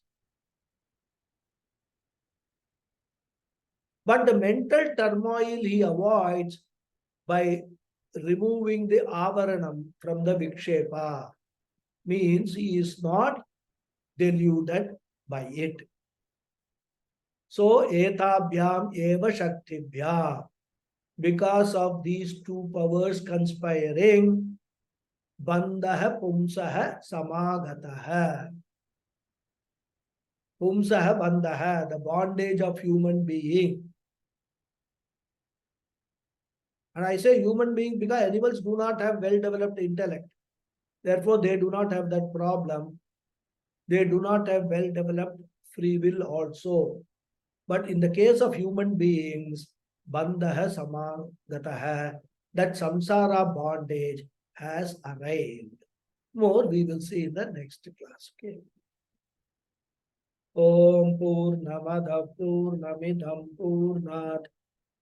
Speaker 1: But the mental turmoil he avoids by removing the avaranam from the Vikshepa. Means he is not deluded by it. So, etabhyam eva shaktibhyam. Because of these two powers conspiring, bandha pumsah samagataha. Pumsah bandha, the bondage of human being. And I say human being because animals do not have well-developed intellect. Therefore, they do not have that problem. They do not have well-developed free will also. But in the case of human beings, bandha samagataha, that samsara bondage has arrived. More we will see in the next class. Okay. Om Purnamada Purnamidam Purnat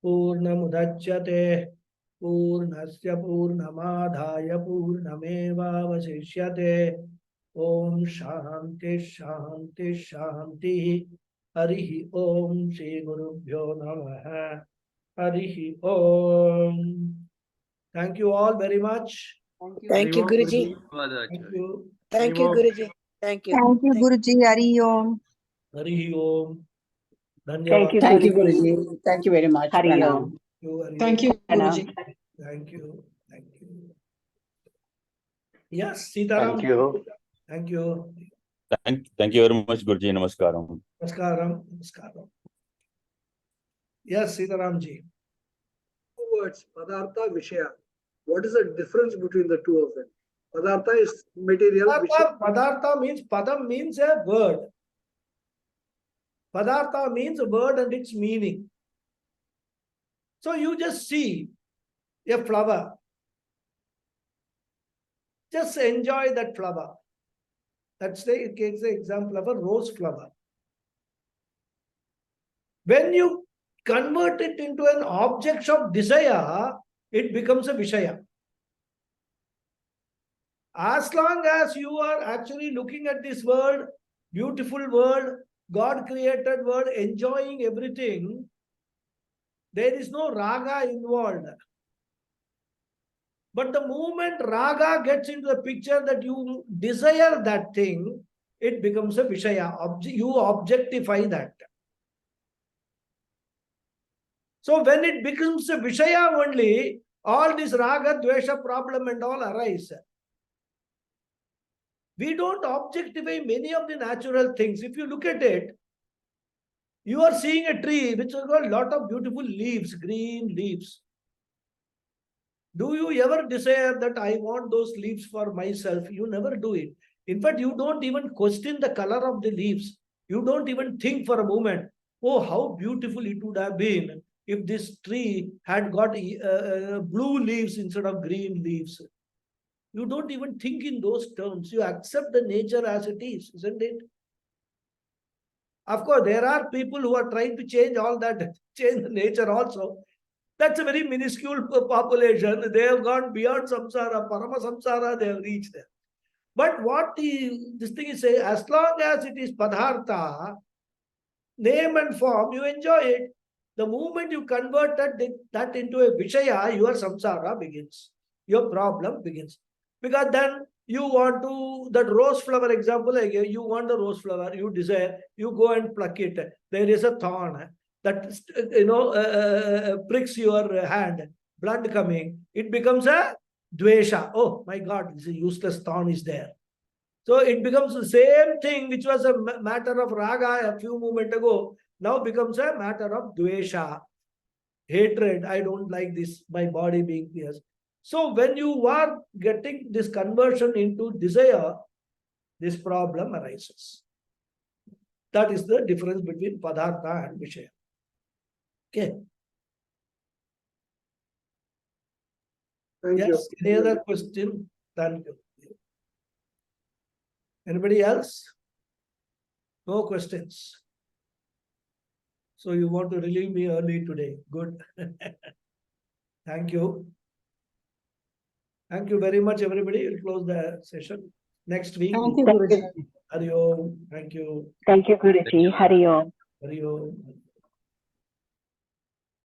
Speaker 1: Purnamudachyate Purnasya Purnamadhaya Purnameva Vasishyate. Om Shanti Shanti Shanti. Harihi Om Shri Gurubhyo Namaha. Harihi Om. Thank you all very much.
Speaker 2: Thank
Speaker 3: Hari
Speaker 2: you.
Speaker 3: Om,
Speaker 4: Guruji.
Speaker 1: Thank you.
Speaker 4: Thank you, Guruji. Thank you.
Speaker 3: Thank you, Guruji. Hari Om.
Speaker 1: Harihi Om.
Speaker 5: Thank you,
Speaker 1: Dhanyavad.
Speaker 6: Thank you,
Speaker 5: Guruji.
Speaker 6: Guruji. Thank you very much.
Speaker 5: Hari
Speaker 6: Pranam.
Speaker 5: Om.
Speaker 3: Thank you, Guruji.
Speaker 1: Thank you. Thank you. Yes, Sitaram.
Speaker 7: Thank you.
Speaker 1: Thank you.
Speaker 7: Thank you very much, Guruji. Namaskaram.
Speaker 1: Namaskaram. Namaskaram. Yes, Sitaram ji.
Speaker 8: Two words, Padartha, Vishaya. What is the difference between the two of them? Padartha is material.
Speaker 1: Padartha means, Padam means a word. Padartha means a word and its meaning. So you just see a flower. Just enjoy that flower. That's the example of a rose flower. When you convert it into an object of desire, it becomes a Vishaya. As long as you are actually looking at this world, beautiful world, God created world, enjoying everything, there is no raga involved. But the moment raga gets into the picture that you desire that thing, it becomes a Vishaya. You objectify that. So when it becomes a Vishaya only, all this raga, dvesha problem and all arise. We don't objectify many of the natural things. If you look at it, you are seeing a tree which has got a lot of beautiful leaves, green leaves. Do you ever desire that I want those leaves for myself? You never do it. In fact, you don't even question the color of the leaves. You don't even think for a moment, oh, how beautiful it would have been if this tree had got blue leaves instead of green leaves. You don't even think in those terms. You accept the nature as it is, isn't it? Of course, there are people who are trying to change all that, change the nature also. That's a very minuscule population. They have gone beyond samsara, parama samsara, they have reached there. But what this thing is saying, as long as it is padartha, name and form, you enjoy it. The moment you convert that into a vishaya, your samsara begins. Your problem begins. Because then you want to, that rose flower example, you want the rose flower, you desire, you go and pluck it. There is a thorn that, pricks your hand, blood coming. It becomes a dvesha. Oh my God, this useless thorn is there. So it becomes the same thing which was a matter of raga a few moments ago, now becomes a matter of dvesha, hatred. I don't like this, my body being pierced. So when you are getting this conversion into desire, this problem arises. That is the difference between padartha and vishaya. Okay.
Speaker 8: Thank
Speaker 1: Yes,
Speaker 8: you.
Speaker 1: any other question? Thank you. Anybody else? No questions. So you want to relieve me early today. Good. Thank you. Thank you very much, everybody. We'll close the session. Next week.
Speaker 3: Thank you, Guruji.
Speaker 1: Hari Om. Thank you.
Speaker 5: Thank you, Guruji. Hari Om.
Speaker 1: Hari Om.